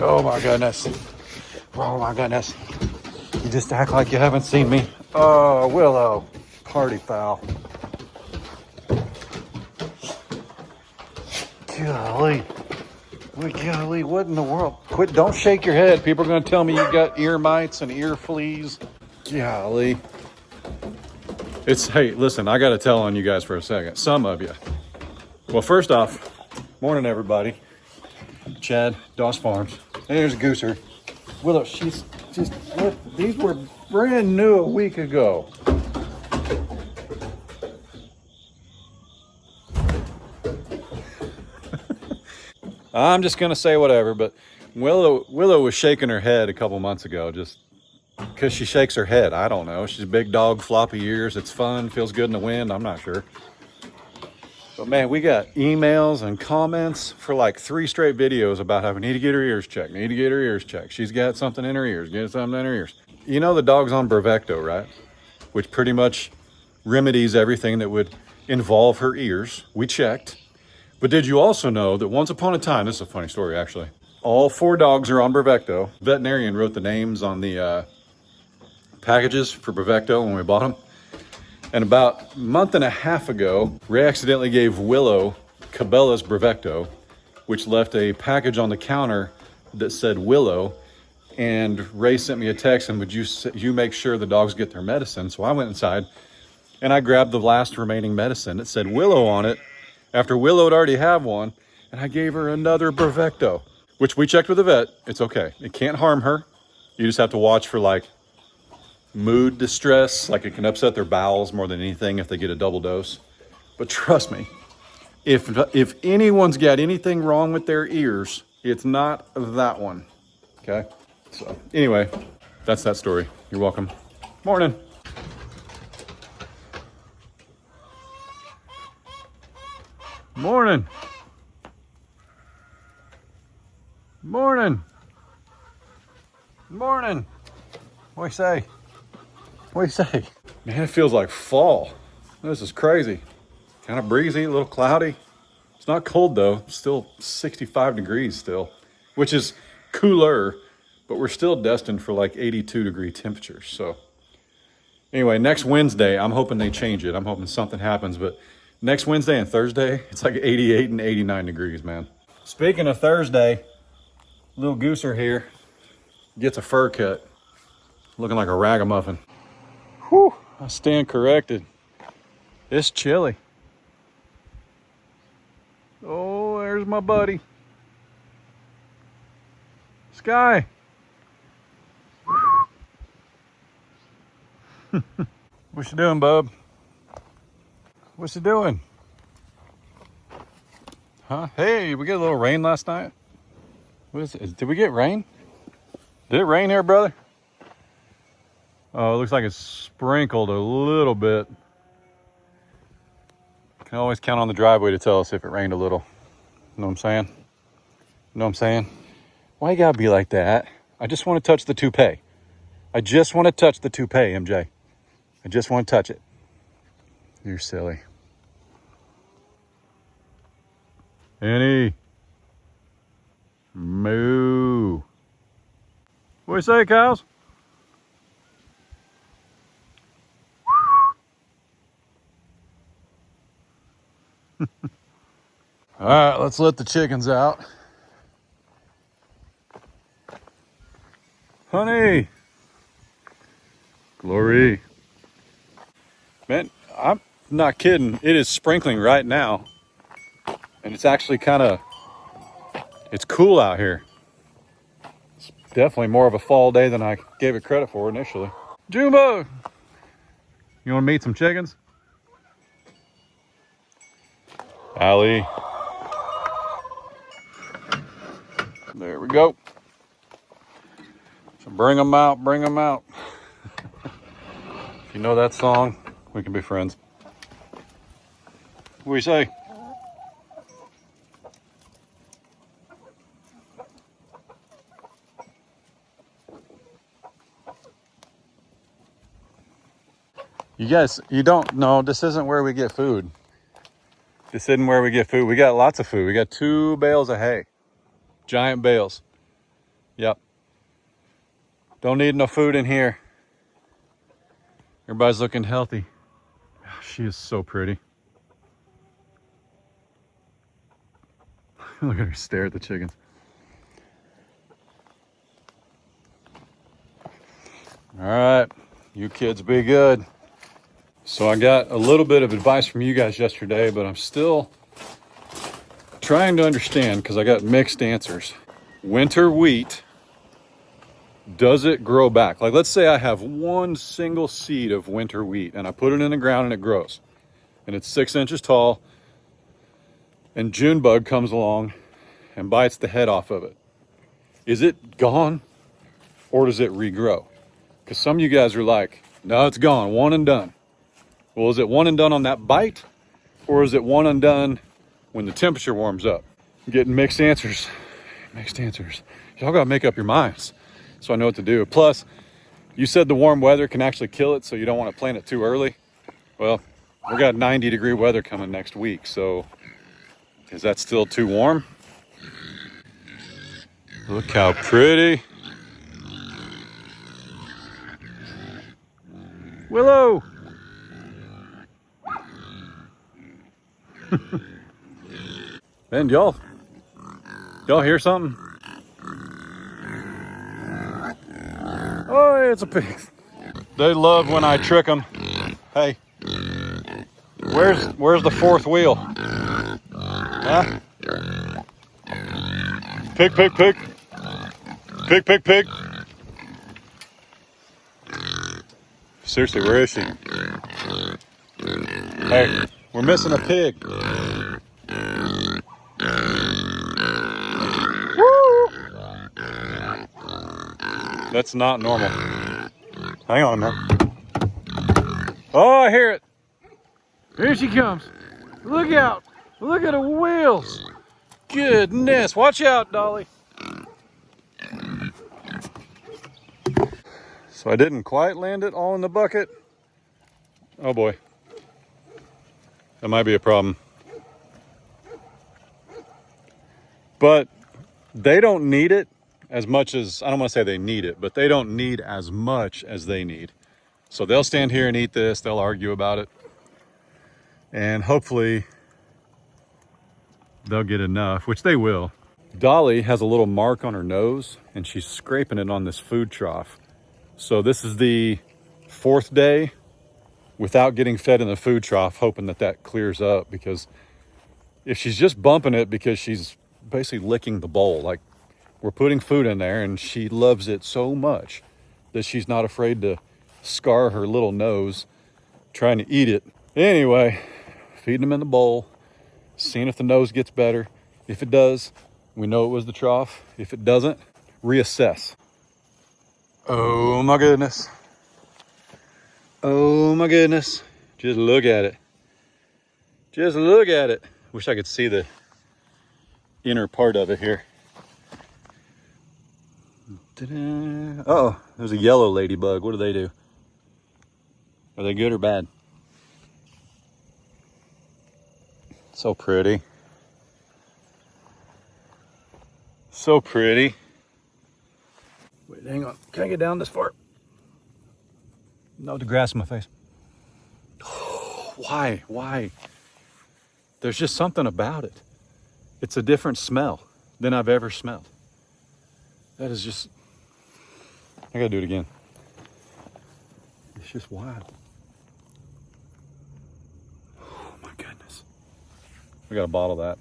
Oh my goodness. Oh my goodness. You just act like you haven't seen me. Oh, Willow. Party foul. Golly. Golly, what in the world? Quit, don't shake your head. People are going to tell me you got ear mites and ear fleas. Golly. Hey, listen, I got to tell on you guys for a second. Some of you. Well, first off, morning everybody. Chad, Doss Farms. There's Gooser. Willow, she's just, what? These were brand new a week ago. I'm just going to say whatever, but Willow was shaking her head a couple months ago just because she shakes her head. I don't know. She's a big dog, floppy ears. It's fun, feels good in the wind. I'm not sure. But man, we got emails and comments for like 3 straight videos about how we need to get her ears checked. Need to get her ears checked. She's got something in her ears. Get something in her ears. You know the dog's on Bravecto, right? Which pretty much remedies everything that would involve her ears. We checked. But did you also know that once upon a time, this is a funny story actually, all 4 dogs are on Bravecto. Veterinarian wrote the names on the packages for Bravecto when we bought them. And about a month and a half ago, Ray accidentally gave Willow Cabela's Bravecto, which left a package on the counter that said Willow. And Ray sent me a text and would you make sure the dogs get their medicine? So I went inside and I grabbed the last remaining medicine. It said Willow on it after Willow had already had one. And I gave her another Bravecto, which we checked with the vet. It's okay. It can't harm her. You just have to watch for like mood distress, like it can upset their bowels more than anything if they get a double dose. But trust me, if anyone's got anything wrong with their ears, it's not that one. Okay? So anyway, that's that story. You're welcome. Morning. Morning. Morning. Morning. What do you say? What do you say? Man, it feels like fall. This is crazy. Kind of breezy, a little cloudy. It's not cold though. It's still 65 degrees still, which is cooler, but we're still destined for like 82 degree temperatures. So anyway, next Wednesday, I'm hoping they change it. I'm hoping something happens, but next Wednesday and Thursday, it's like 88 and 89 degrees, man. Speaking of Thursday, little Gooser here gets a fur cut. Looking like a ragamuffin. Whew, I stand corrected. It's chilly. Oh, there's my buddy. Sky. What you doing, bub? What's you doing? Huh? Hey, we get a little rain last night. What is it? Did we get rain? Did it rain here, brother? Oh, it looks like it's sprinkled a little bit. Can always count on the driveway to tell us if it rained a little. Know what I'm saying? Know what I'm saying? Why you gotta be like that? I just want to touch the toupee. I just want to touch the toupee, MJ. I just want to touch it. You're silly. Annie. Moo. What do you say, cows? All right, let's let the chickens out. Honey. Glory. Man, I'm not kidding. It is sprinkling right now. And it's actually it's cool out here. It's definitely more of a fall day than I gave it credit for initially. Jumbo, you want to meet some chickens? Allie. There we go. So bring them out, bring them out. If you know that song, we can be friends. What do you say? You guys, you don't know, this isn't where we get food. This isn't where we get food. We got lots of food. We got 2 bales of hay. Giant bales. Yep. Don't need no food in here. Everybody's looking healthy. She is so pretty. Look at her stare at the chickens. All right, you kids be good. So I got a little bit of advice from you guys yesterday, but I'm still trying to understand because I got mixed answers. Winter wheat, does it grow back? Like, let's say I have one single seed of winter wheat and I put it in the ground and it grows and it's 6 inches tall, and June bug comes along and bites the head off of it. Is it gone or does it regrow? Because some of you guys are like, no, it's gone, one and done. Well, is it one and done on that bite, or is it one and done when the temperature warms up? I'm getting mixed answers. Mixed answers. Y'all gotta make up your minds so I know what to do. Plus, you said the warm weather can actually kill it, so you don't want to plant it too early. Well, we got 90-degree weather coming next week, so is that still too warm? Look how pretty. Willow! And y'all hear something? Oh, it's a pig. They love when I trick them. Hey, where's the fourth wheel? Huh? Pig, pig, pig. Pig, pig, pig. Seriously, where is she? Hey, we're missing a pig. Woo! That's not normal. Hang on now. Oh, I hear it. Here she comes. Look out. Look at the wheels. Goodness. Watch out, Dolly. So I didn't quite land it all in the bucket. Oh boy. That might be a problem. But they don't need it as much as, I don't want to say they need it, but they don't need as much as they need. So they'll stand here and eat this. They'll argue about it. And hopefully they'll get enough, which they will. Dolly has a little mark on her nose and she's scraping it on this food trough. So this is the 4th day without getting fed in the food trough, hoping that that clears up, because if she's just bumping it because she's basically licking the bowl, like we're putting food in there and she loves it so much that she's not afraid to scar her little nose trying to eat it. Anyway, feeding them in the bowl, seeing if the nose gets better. If it does, we know it was the trough. If it doesn't, reassess. Oh my goodness. Oh my goodness. Just look at it. Just look at it. Wish I could see the inner part of it here. Uh-oh, there's a yellow ladybug. What do they do? Are they good or bad? So pretty. So pretty. Wait, hang on. Can I get down this far? No, the grass in my face. Why? Why? There's just something about it. It's a different smell than I've ever smelled. That is just... I gotta do it again. It's just wild. Oh my goodness. We gotta bottle that.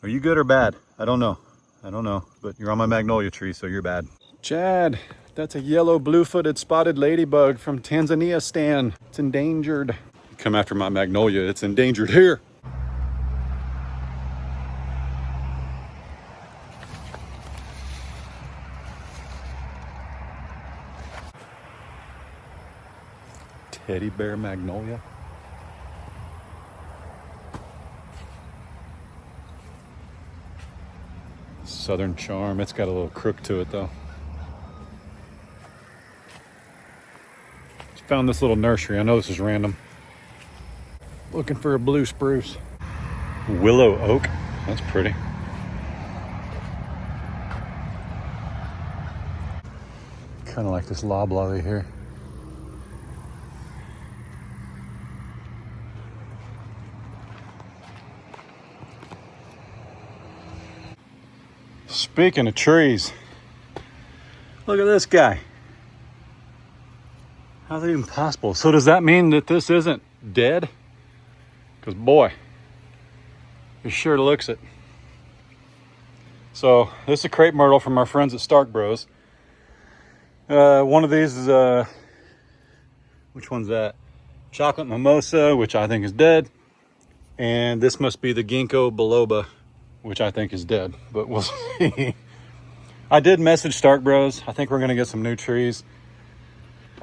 Are you good or bad? I don't know. I don't know, but you're on my magnolia tree, so you're bad. Chad, that's a yellow blue-footed spotted ladybug from Tanzania, Stan. It's endangered. Come after my magnolia, it's endangered here. Teddy bear magnolia. Southern charm. It's got a little crook to it though. Just found this little nursery. I know this is random. Looking for a blue spruce. Willow oak. That's pretty. Kind of like this loblolly here. Speaking of trees, look at this guy. How's it even possible? So does that mean that this isn't dead? Because boy, it sure looks it. So this is a crepe myrtle from our friends at Stark Bros. One of these is, which one's that? Chocolate mimosa, which I think is dead. And this must be the ginkgo biloba, which I think is dead, but we'll see. I did message Stark Bros. I think we're gonna get some new trees.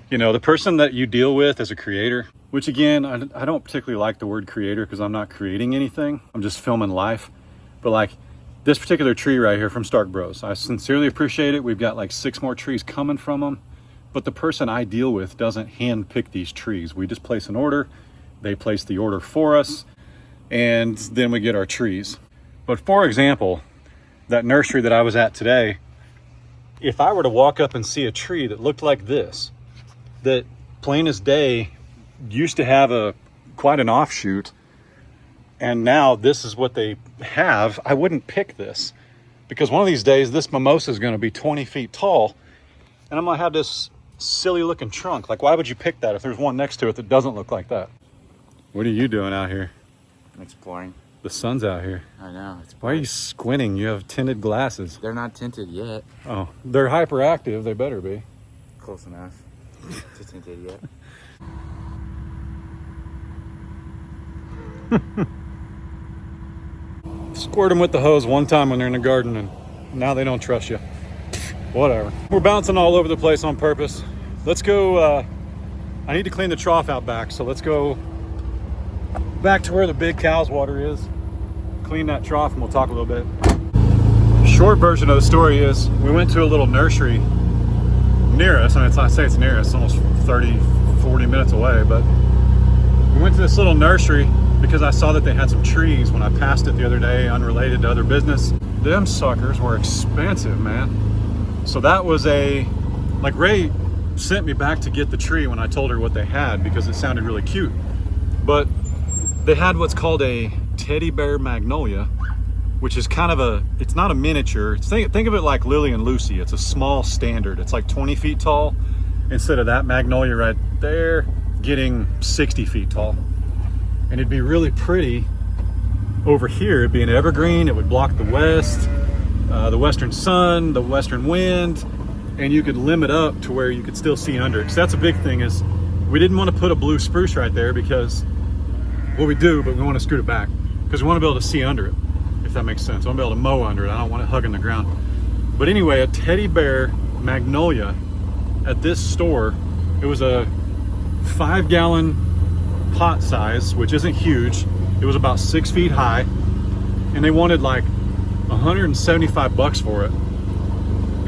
You know, the person that you deal with as a creator, which again, I don't particularly like the word creator because I'm not creating anything. I'm just filming life. But like this particular tree right here from Stark Bros, I sincerely appreciate it. We've got like 6 more trees coming from them. But the person I deal with doesn't hand pick these trees. We just place an order. They place the order for us. And then we get our trees. But for example, that nursery that I was at today, if I were to walk up and see a tree that looked like this, that plain as day used to have quite an offshoot, and now this is what they have, I wouldn't pick this, because one of these days this mimosa is going to be 20 feet tall and I'm going to have this silly looking trunk. Like, why would you pick that if there's one next to it that doesn't look like that? What are you doing out here? I'm exploring. The sun's out here. I know. Why are you squinting? You have tinted glasses. They're not tinted yet. Oh, they're hyperactive. They better be. Close enough to tinted yet. Squirt them with the hose one time when they're in the garden and now they don't trust you. Whatever. We're bouncing all over the place on purpose. Let's go. I need to clean the trough out back, so let's go back to where the big cow's water is. Clean that trough and we'll talk a little bit. Short version of the story is we went to a little nursery near us. I mean, I say it's near us, almost 30, 40 minutes away, but we went to this little nursery because I saw that they had some trees when I passed it the other day, unrelated to other business. Them suckers were expensive, man. So that was like Ray sent me back to get the tree when I told her what they had because it sounded really cute. But they had what's called a teddy bear magnolia, which is kind of it's not a miniature. Think of it like Lily and Lucy. It's a small standard. It's like 20 feet tall instead of that magnolia right there getting 60 feet tall. And it'd be really pretty over here. It'd be an evergreen. It would block the west, the western sun, the western wind, and you could limit up to where you could still see under it. So that's a big thing, is we didn't want to put a blue spruce right there because, well, we do, but we want to scoot it back because we want to be able to see under it, if that makes sense. I want to be able to mow under it. I don't want it hugging the ground. But anyway, a teddy bear magnolia at this store, it was a 5-gallon pot size, which isn't huge. It was about 6 feet high, and they wanted like $175 for it.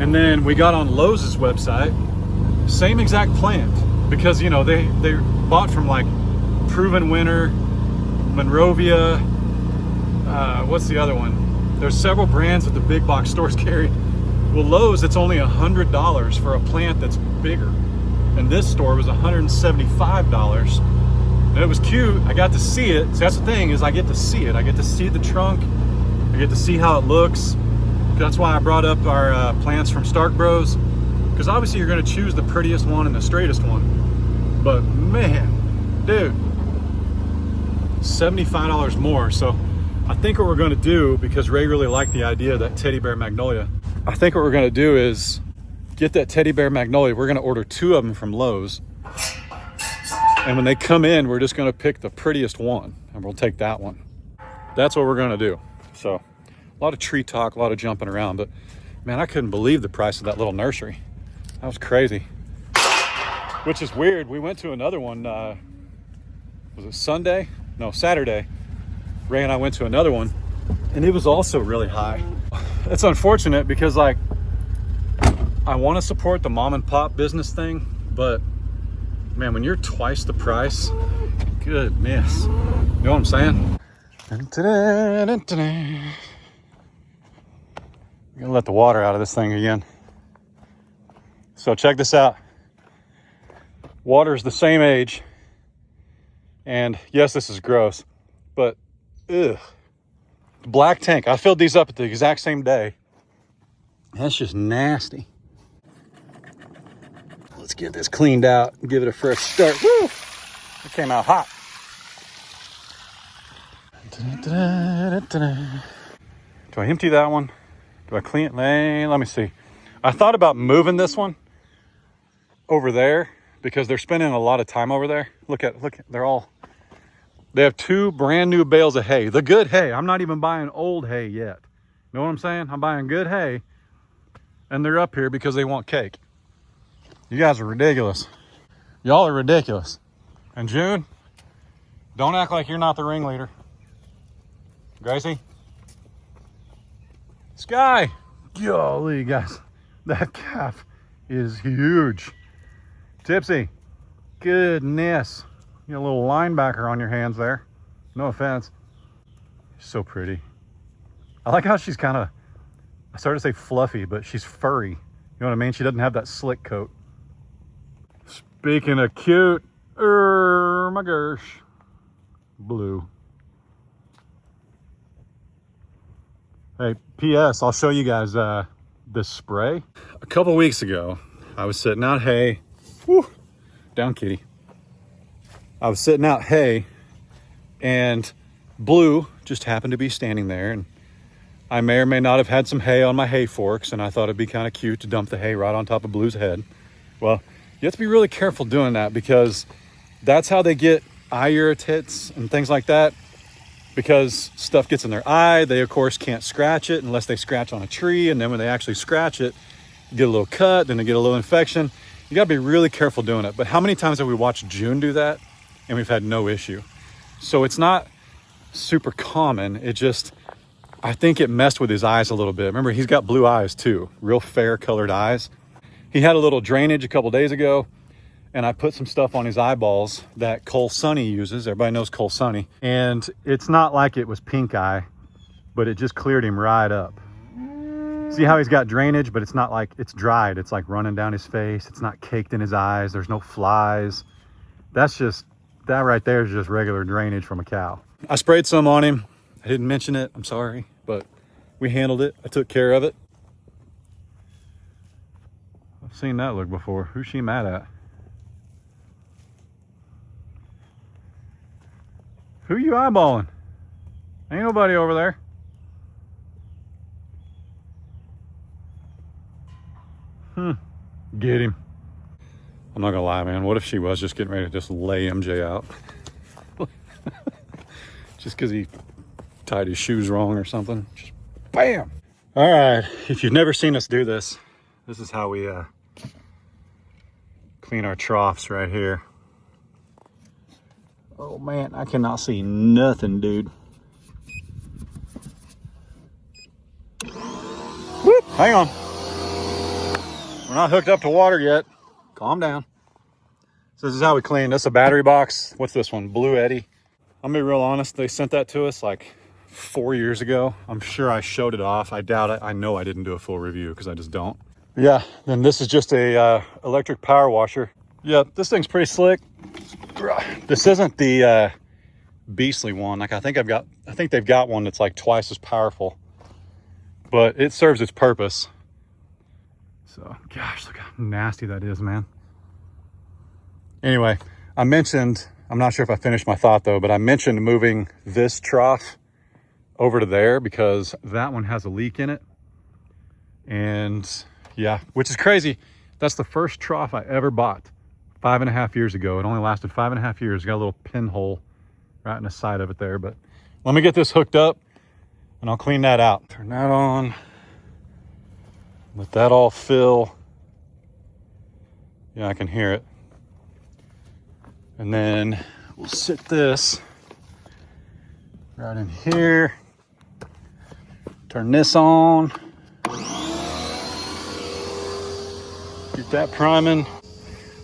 And then we got on Lowe's website, same exact plant, because you know they bought from like Proven Winter, Monrovia, what's the other one? There's several brands that the big box stores carry. Well, Lowe's, it's only $100 for a plant that's bigger, and this store was $175. And it was cute. I got to see it. So that's the thing, is I get to see it. I get to see the trunk. I get to see how it looks. That's why I brought up our plants from Stark Bros, because obviously you're going to choose the prettiest one and the straightest one. But man, dude, $75 more. So I think what we're going to do, because Ray really liked the idea of that teddy bear magnolia, I think what we're going to do is get that teddy bear magnolia. We're going to order 2 of them from Lowe's. And when they come in, we're just going to pick the prettiest one and we'll take that one. That's what we're going to do. So a lot of tree talk, a lot of jumping around, but man, I couldn't believe the price of that little nursery. That was crazy. Which is weird. We went to another one, was it Sunday? No, Saturday. Ray and I went to another one and it was also really high. It's unfortunate because like, I want to support the mom and pop business thing, but man, when you're twice the price, goodness. You know what I'm saying? I'm gonna let the water out of this thing again. So check this out. Water's the same age. And yes, this is gross, but ugh. Black tank. I filled these up at the exact same day. That's just nasty. Let's get this cleaned out and give it a fresh start. Woo! It came out hot. Do I empty that one? Do I clean it? Let me see. I thought about moving this one over there because they're spending a lot of time over there. Look, they have 2 brand new bales of hay. The good hay. I'm not even buying old hay yet. Know what I'm saying? I'm buying good hay. And they're up here because they want cake. You guys are ridiculous. Y'all are ridiculous. And June, don't act like you're not the ringleader. Gracie? Sky! Golly, guys. That calf is huge. Tipsy. Goodness. You got a little linebacker on your hands there. No offense. So pretty. I like how she's kind of, I started to say fluffy, but she's furry. You know what I mean? She doesn't have that slick coat. Speaking of cute, my gosh. Blue. Hey, P.S. I'll show you guys this spray. A couple weeks ago, I was sitting out hay. Woo, down kitty. I was sitting out hay and Blue just happened to be standing there, and I may or may not have had some hay on my hay forks, and I thought it'd be kind of cute to dump the hay right on top of Blue's head. Well, you have to be really careful doing that because that's how they get eye irritants and things like that, because stuff gets in their eye. They, of course, can't scratch it unless they scratch on a tree, and then when they actually scratch it, get a little cut, then they get a little infection. You got to be really careful doing it. But how many times have we watched June do that and we've had no issue? So it's not super common. It just, I think it messed with his eyes a little bit. Remember, he's got blue eyes too, real fair colored eyes. He had a little drainage a couple days ago, and I put some stuff on his eyeballs that Cole Sunny uses. Everybody knows Cole Sunny. And it's not like it was pink eye, but it just cleared him right up. See how he's got drainage, but it's not like it's dried. It's like running down his face. It's not caked in his eyes. There's no flies. That's just, that right there is just regular drainage from a cow. I sprayed some on him. I didn't mention it, I'm sorry, but we handled it. I took care of it. I've seen that look before. Who's she mad at? Who you eyeballing? Ain't nobody over there. Get him. I'm not gonna lie, man. What if she was just getting ready to just lay MJ out? Just because he tied his shoes wrong or something. Just bam. All right, if you've never seen us do this, this is how we clean our troughs right here. Oh man, I cannot see nothing, dude. Whoop, hang on. We're not hooked up to water yet. Calm down. So this is how we clean. This is a battery box. What's this one? Blue Eddy. I'm gonna be real honest. They sent that to us like 4 years ago. I'm sure I showed it off. I doubt it. I know I didn't do a full review because I just don't. Yeah, then this is just a electric power washer. Yeah, this thing's pretty slick. This isn't the beastly one. Like I think they've got one that's like twice as powerful, but it serves its purpose. So, gosh, look how nasty that is, man. Anyway, I mentioned, I'm not sure if I finished my thought though, but I mentioned moving this trough over to there because that one has a leak in it. And yeah, which is crazy. That's the first trough I ever bought 5.5 years ago. It only lasted 5.5 years. Got a little pinhole right in the side of it there. But let me get this hooked up and I'll clean that out. Turn that on. Let that all fill. Yeah, I can hear it. And then we'll sit this right in here. Turn this on. Get that priming.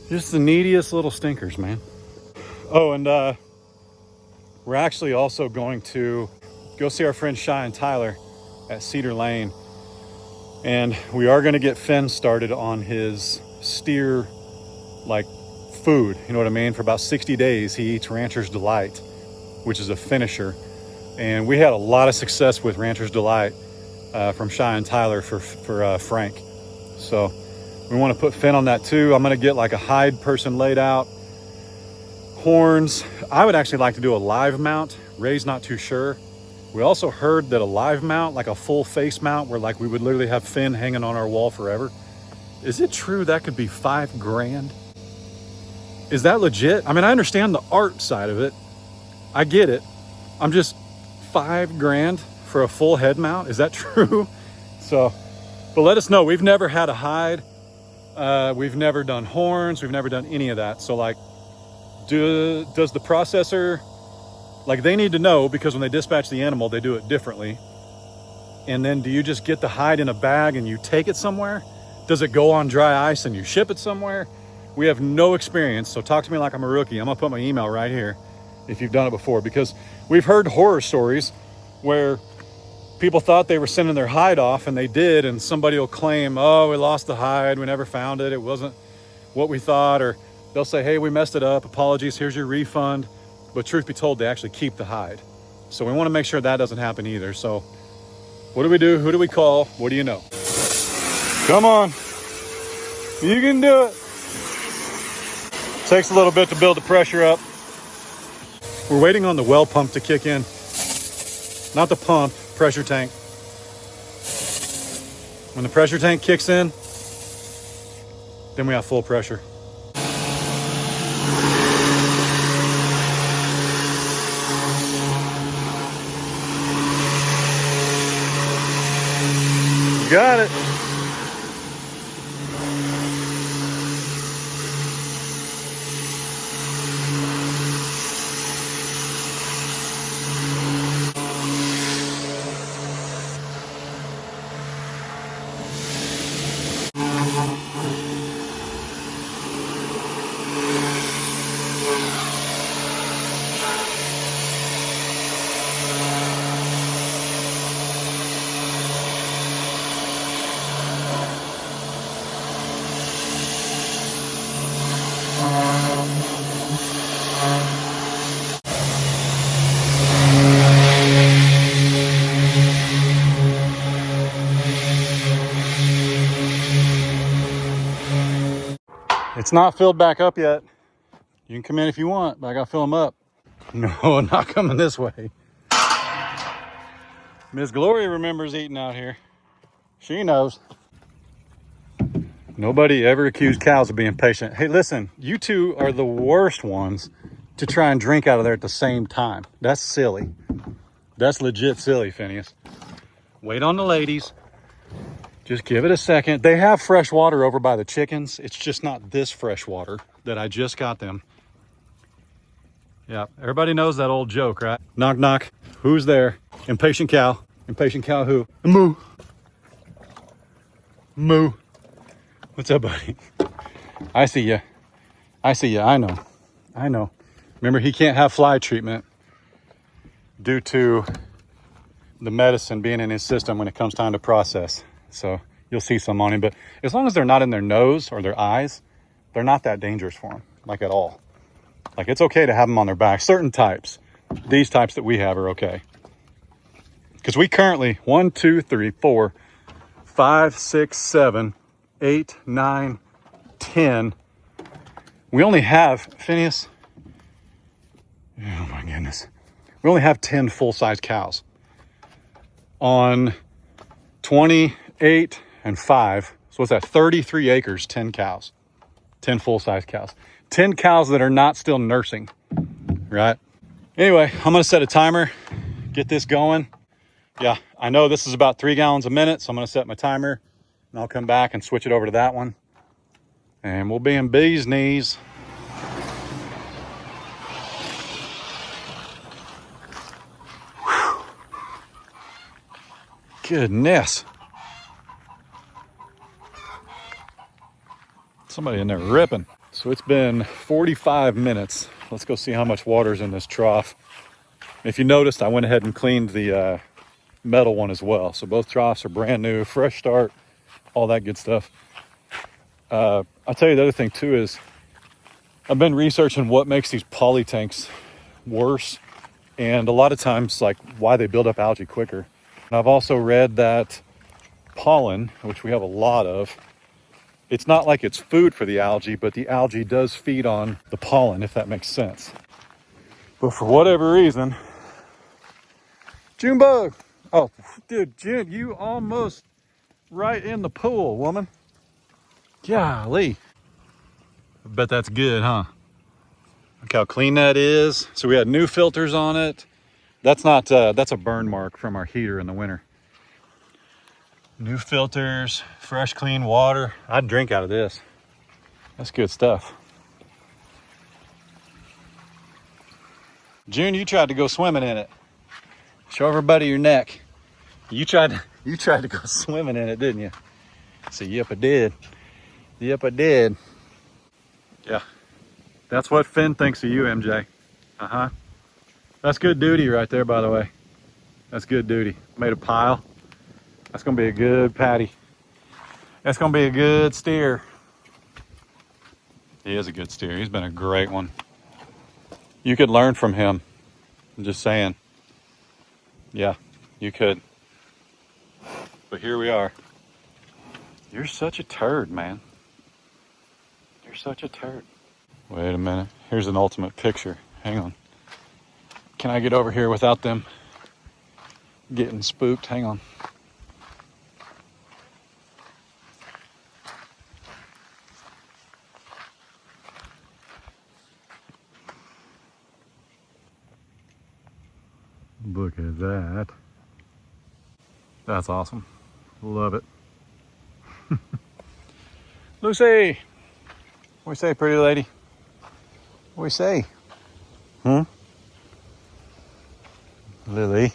Just the neediest little stinkers, man. Oh, and we're actually also going to go see our friend Shy and Tyler at Cedar Lane. And we are going to get Finn started on his steer like food, you know what I mean? For about 60 days, he eats Rancher's Delight, which is a finisher. And we had a lot of success with Rancher's Delight from Shy and Tyler for Frank. So we want to put Finn on that too. I'm going to get like a hide person laid out, horns. I would actually like to do a live mount. Ray's not too sure. We also heard that a live mount, like a full face mount, where like we would literally have Finn hanging on our wall forever. Is it true that could be $5,000? Is that legit? I mean, I understand the art side of it. I get it. I'm just $5,000 for a full head mount. Is that true? So, but let us know. We've never had a hide. We've never done horns. We've never done any of that. So like, does the processor, like they need to know, because when they dispatch the animal, they do it differently. And then do you just get the hide in a bag and you take it somewhere? Does it go on dry ice and you ship it somewhere? We have no experience, so talk to me like I'm a rookie. I'm gonna put my email right here if you've done it before, because we've heard horror stories where people thought they were sending their hide off and they did, and somebody will claim, oh, we lost the hide, we never found it, it wasn't what we thought, or they'll say, hey, we messed it up, apologies, here's your refund. But truth be told, they actually keep the hide. So we wanna make sure that doesn't happen either. So what do we do? Who do we call? What do you know? Come on, you can do it. Takes a little bit to build the pressure up. We're waiting on the well pump to kick in. Not the pump, pressure tank. When the pressure tank kicks in, then we have full pressure. You got it. It's not filled back up yet. You can come in if you want, but I gotta fill them up. No, not coming this way. Miss Gloria remembers eating out here. She knows. Nobody ever accused cows of being patient. Hey, listen, you two are the worst ones to try and drink out of there at the same time. That's silly. That's legit silly, Phineas. Wait on the ladies. Just give it a second. They have fresh water over by the chickens. It's just not this fresh water that I just got them. Yeah, everybody knows that old joke, right? Knock, knock. Who's there? Impatient cow. Impatient cow who? Moo. Moo. What's up, buddy? I see ya. I see ya. I know. I know. Remember, he can't have fly treatment due to the medicine being in his system when it comes time to process. So you'll see some on him, but as long as they're not in their nose or their eyes, they're not that dangerous for him, like at all. Like it's okay to have them on their back. Certain types, these types that we have are okay. Because we currently, 1, 2, 3, 4, 5, 6, 7, 8, 9, 10. We only have, Phineas, oh my goodness. We only have 10 full-size cows. On 28 and 5, so what's that, 33 acres, 10 cows, 10 full-size cows, 10 cows that are not still nursing, right? Anyway, I'm gonna set a timer, get this going. Yeah, I know this is about 3 gallons a minute, so I'm gonna set my timer and I'll come back and switch it over to that one. And we'll be in bee's knees. Whew. Goodness. Somebody in there ripping. So it's been 45 minutes. Let's go see how much water's in this trough. If you noticed, I went ahead and cleaned the metal one as well. So both troughs are brand new, fresh start, all that good stuff. I'll tell you the other thing too is I've been researching what makes these poly tanks worse, and a lot of times like why they build up algae quicker. And I've also read that pollen, which we have a lot of, it's not like it's food for the algae, but the algae does feed on the pollen, if that makes sense. But for whatever reason, Junebug, oh dude, June, you almost right in the pool, woman. Golly. I bet that's good, huh? Look how clean that is. So we had new filters on it. That's not, that's a burn mark from our heater in the winter. New filters, fresh, clean water. I'd drink out of this. That's good stuff. June, you tried to go swimming in it. Show everybody your neck. You tried to go swimming in it, didn't you? So yep, I did. Yep, I did. Yeah. That's what Finn thinks of you, MJ. Uh-huh. That's good duty right there, by the way. That's good duty. Made a pile. That's gonna be a good patty. That's gonna be a good steer. He is a good steer. He's been a great one. You could learn from him. I'm just saying. Yeah, you could. But here we are. You're such a turd, man. You're such a turd. Wait a minute. Here's an ultimate picture. Hang on. Can I get over here without them getting spooked? Hang on. Look at that. That's awesome. Love it. Lucy! What we say, pretty lady? What we say? Lily.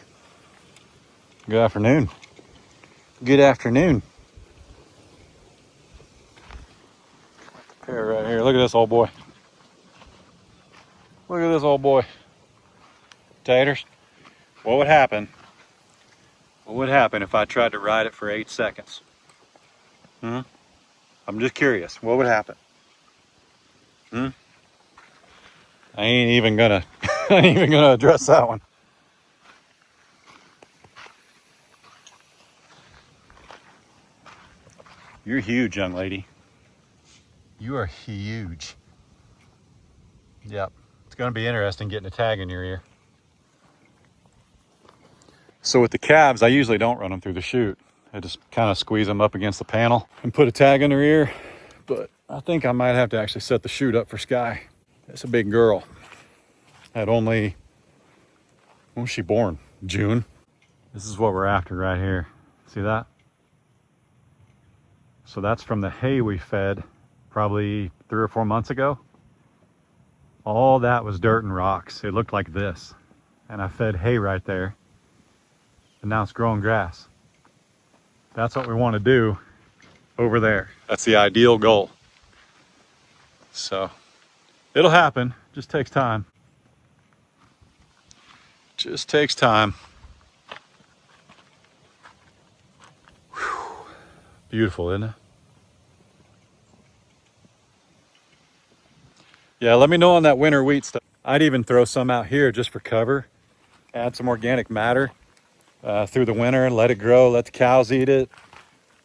Good afternoon. Good afternoon. Pair right here. Look at this old boy. Look at this old boy. Taters. What would happen? What would happen if I tried to ride it for 8 seconds? I'm just curious. What would happen? I ain't even gonna address that one. You're huge, young lady. You are huge. Yep. It's gonna be interesting getting a tag in your ear. So with the calves, I usually don't run them through the chute. I just kind of squeeze them up against the panel and put a tag in their ear. But I think I might have to actually set the chute up for Sky. That's a big girl. At only, when was she born? June. This is what we're after right here. See that? So that's from the hay we fed probably 3 or 4 months ago. All that was dirt and rocks. It looked like this. And I fed hay right there. And now it's growing grass. That's what we want to do over there. That's the ideal goal. So it'll happen. Just takes time. Just takes time. Whew. Beautiful, isn't it? Yeah, let me know on that winter wheat stuff. I'd even throw some out here just for cover. Add some organic matter through the winter and let it grow, let the cows eat it.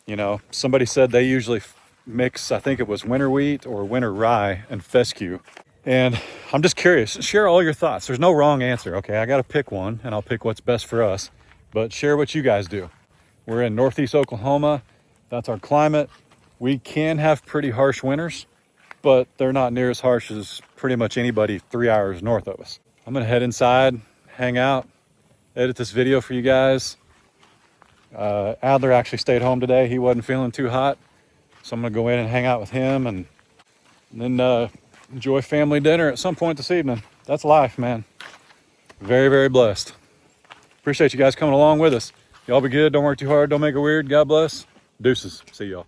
You know, somebody said they usually mix, I think it was winter wheat or winter rye and fescue. And I'm just curious, share all your thoughts. There's no wrong answer, okay? I got to pick one and I'll pick what's best for us. But share what you guys do. We're in Northeast Oklahoma. That's our climate. We can have pretty harsh winters, but they're not near as harsh as pretty much anybody 3 hours north of us. I'm gonna head inside, hang out, edit this video for you guys. Adler actually stayed home today. He wasn't feeling too hot. So I'm gonna go in and hang out with him and then enjoy family dinner at some point this evening. That's life, man. Very, very blessed. Appreciate you guys coming along with us. Y'all be good. Don't work too hard. Don't make it weird. God bless. Deuces. See y'all.